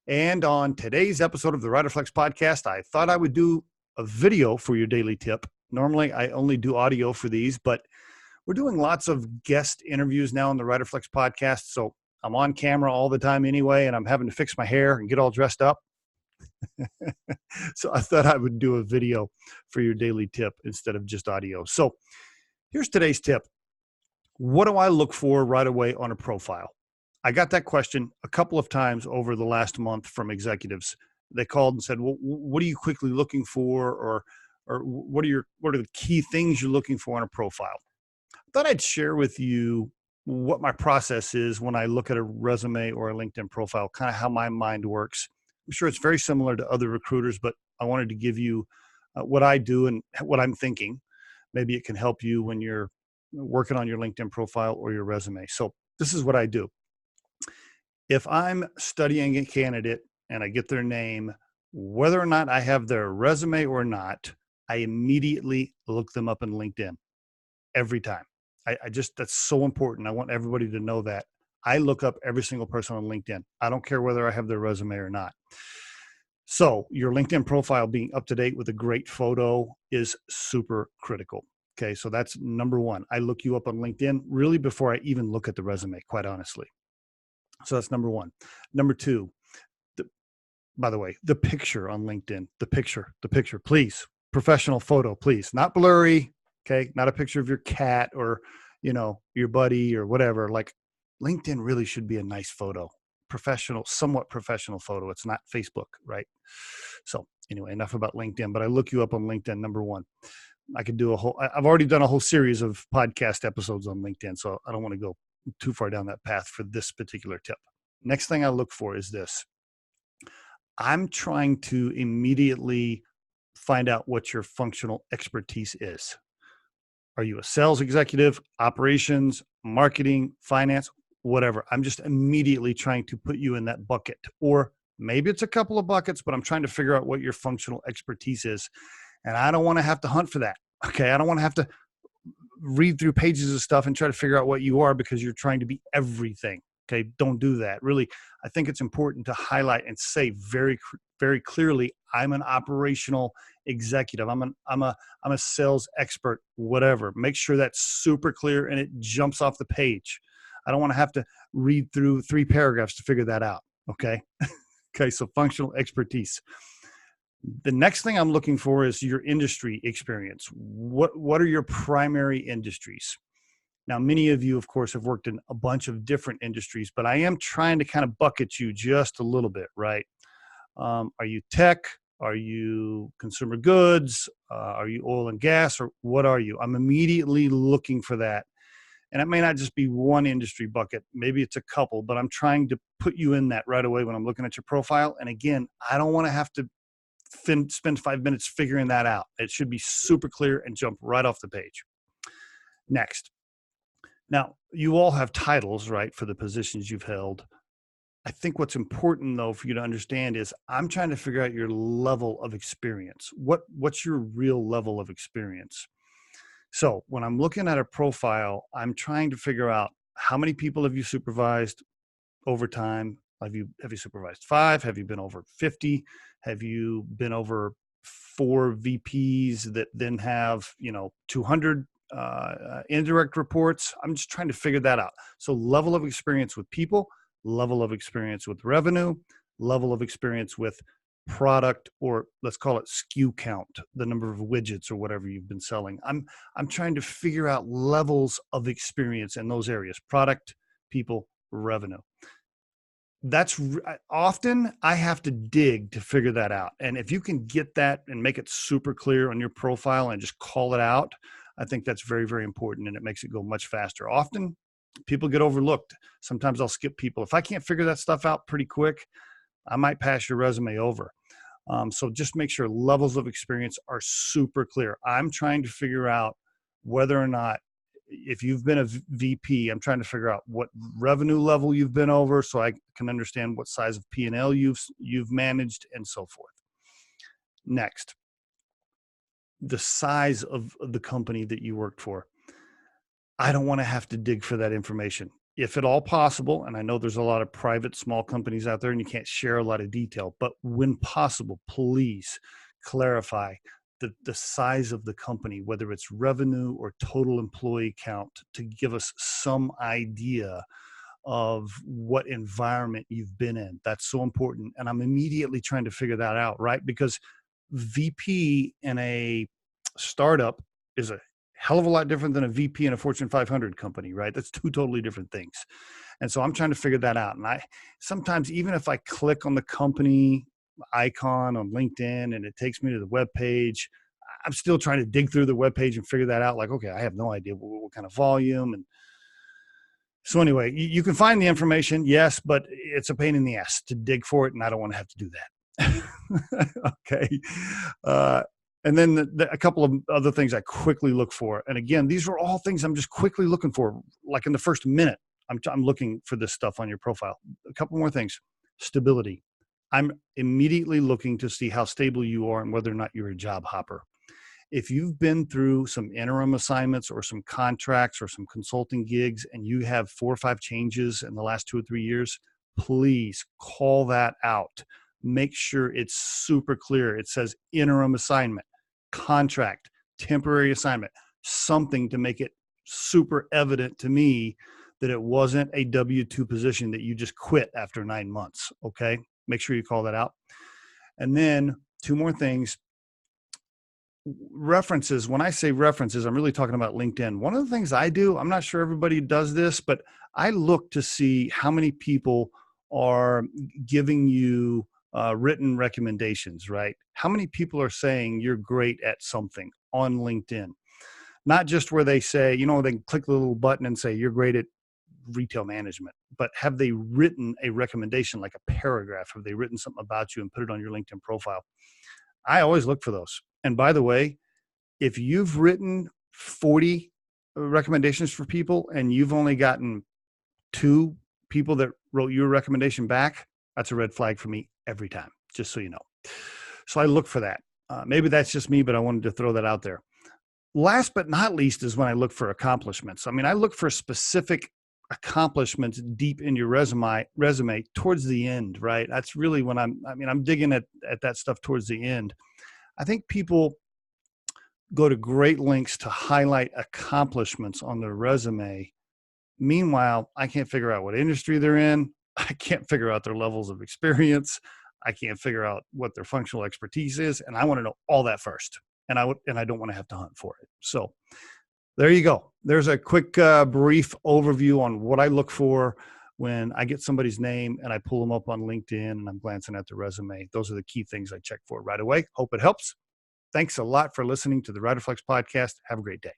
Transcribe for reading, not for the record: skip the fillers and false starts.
And on today's episode of the Riderflex podcast, I thought I would do a video for your daily tip. Normally, I only do audio for these, but we're doing lots of guest interviews now on the Riderflex podcast. So I'm on camera all the time anyway, and I'm having to fix my hair and get all dressed up. So I thought I would do a video for your daily tip instead of just audio. So here's today's tip. What do I look for right away on a profile? I got that question a couple of times over the last month from executives. They called and said, well, what are you quickly looking for? Or what are the key things you're looking for on a profile? I thought I'd share with you what my process is when I look at a resume or a LinkedIn profile, kind of how my mind works. I'm sure it's very similar to other recruiters, but I wanted to give you what I do and what I'm thinking. Maybe it can help you when you're working on your LinkedIn profile or your resume. So this is what I do. If I'm studying a candidate and I get their name, whether or not I have their resume or not, I immediately look them up in LinkedIn every time. That's so important. I want everybody to know that. I look up every single person on LinkedIn. I don't care whether I have their resume or not. So your LinkedIn profile being up to date with a great photo is super critical. Okay, so that's number one. I look you up on LinkedIn really before I even look at the resume, quite honestly. So that's number one. Number two, by the way, the picture on LinkedIn, the picture, please. Professional photo, please. Not blurry, okay? Not a picture of your cat or, your buddy or whatever. Like LinkedIn really should be a nice photo. Professional, somewhat professional photo. It's not Facebook, right? So anyway, enough about LinkedIn, but I look you up on LinkedIn, number one. I could do I've already done a whole series of podcast episodes on LinkedIn, so I don't want to go too far down that path for this particular tip. Next thing I look for is this. I'm trying to immediately find out what your functional expertise is. Are you a sales executive, operations, marketing, finance, whatever? I'm just immediately trying to put you in that bucket. Or maybe it's a couple of buckets, but I'm trying to figure out what your functional expertise is. And I don't want to have to hunt for that. Okay. I don't want to have to read through pages of stuff and try to figure out what you are because you're trying to be everything. Okay. Don't do that. Really, I think it's important to highlight and say very, very clearly, I'm an operational executive. I'm a sales expert, whatever. Make sure that's super clear and it jumps off the page. I don't want to have to read through 3 paragraphs to figure that out. Okay. Okay. So functional expertise. The next thing I'm looking for is your industry experience. What are your primary industries? Now, many of you, of course, have worked in a bunch of different industries, but I am trying to kind of bucket you just a little bit, right? Are you tech? Are you consumer goods? Are you oil and gas? Or what are you? I'm immediately looking for that. And it may not just be one industry bucket. Maybe it's a couple, but I'm trying to put you in that right away when I'm looking at your profile. And again, I don't want to have to spend 5 minutes figuring that out. It should be super clear and jump right off the page. Next. Now, you all have titles, right, for the positions you've held. I think what's important, though, for you to understand is I'm trying to figure out your level of experience. What's your real level of experience? So when I'm looking at a profile, I'm trying to figure out how many people have you supervised over time? Have you supervised 5? Have you been over 50? Have you been over 4 VPs that then have, 200 indirect reports? I'm just trying to figure that out. So level of experience with people, level of experience with revenue, level of experience with product, or let's call it SKU count, the number of widgets or whatever you've been selling. I'm trying to figure out levels of experience in those areas: product, people, revenue. That's often I have to dig to figure that out. And if you can get that and make it super clear on your profile and just call it out, I think that's very, very important, and it makes it go much faster. Often people get overlooked. Sometimes I'll skip people. If I can't figure that stuff out pretty quick, I might pass your resume over. So just make sure levels of experience are super clear. I'm trying to figure out whether or not, if you've been a VP, I'm trying to figure out what revenue level you've been over so I can understand what size of P&L you've managed and so forth. Next, the size of the company that you worked for. I don't want to have to dig for that information. if at all possible, and I know there's a lot of private small companies out there and you can't share a lot of detail, but when possible, please clarify the size of the company, whether it's revenue or total employee count, to give us some idea of what environment you've been in. That's so important. And I'm immediately trying to figure that out, right? Because VP in a startup is a hell of a lot different than a VP in a Fortune 500 company, right? That's two totally different things. And so I'm trying to figure that out. And I sometimes, even if I click on the company icon on LinkedIn and it takes me to the web page, I'm still trying to dig through the web page and figure that out. Like, okay, I have no idea what kind of volume. And so anyway, you can find the information, yes, but it's a pain in the ass to dig for it, and I don't want to have to do that. Okay. And then a couple of other things I quickly look for. And again, these are all things I'm just quickly looking for. Like in the first minute, I'm looking for this stuff on your profile. A couple more things. Stability. I'm immediately looking to see how stable you are and whether or not you're a job hopper. If you've been through some interim assignments or some contracts or some consulting gigs and you have 4 or 5 changes in the last 2 or 3 years, please call that out. Make sure it's super clear. It says interim assignment, contract, temporary assignment, something to make it super evident to me that it wasn't a W-2 position that you just quit after 9 months, okay? Make sure you call that out. And then 2 more things. References. When I say references, I'm really talking about LinkedIn. One of the things I do, I'm not sure everybody does this, but I look to see how many people are giving you written recommendations, right? How many people are saying you're great at something on LinkedIn? Not just where they say, they can click the little button and say, you're great at retail management, but have they written a recommendation, like a paragraph? Have they written something about you and put it on your LinkedIn profile? I always look for those. And by the way, if you've written 40 recommendations for people and you've only gotten 2 people that wrote your recommendation back, that's a red flag for me every time, just so you know. So I look for that. Maybe that's just me, but I wanted to throw that out there. Last but not least is when I look for accomplishments. I mean, I look for specific accomplishments deep in your resume towards the end, right? That's really when I'm digging at that stuff towards the end. I think people go to great lengths to highlight accomplishments on their resume. Meanwhile, I can't figure out what industry they're in. I can't figure out their levels of experience. I can't figure out what their functional expertise is. And I want to know all that first. And I don't want to have to hunt for it. So there you go. There's a quick, brief overview on what I look for when I get somebody's name and I pull them up on LinkedIn and I'm glancing at the resume. Those are the key things I check for right away. Hope it helps. Thanks a lot for listening to the Riderflex podcast. Have a great day.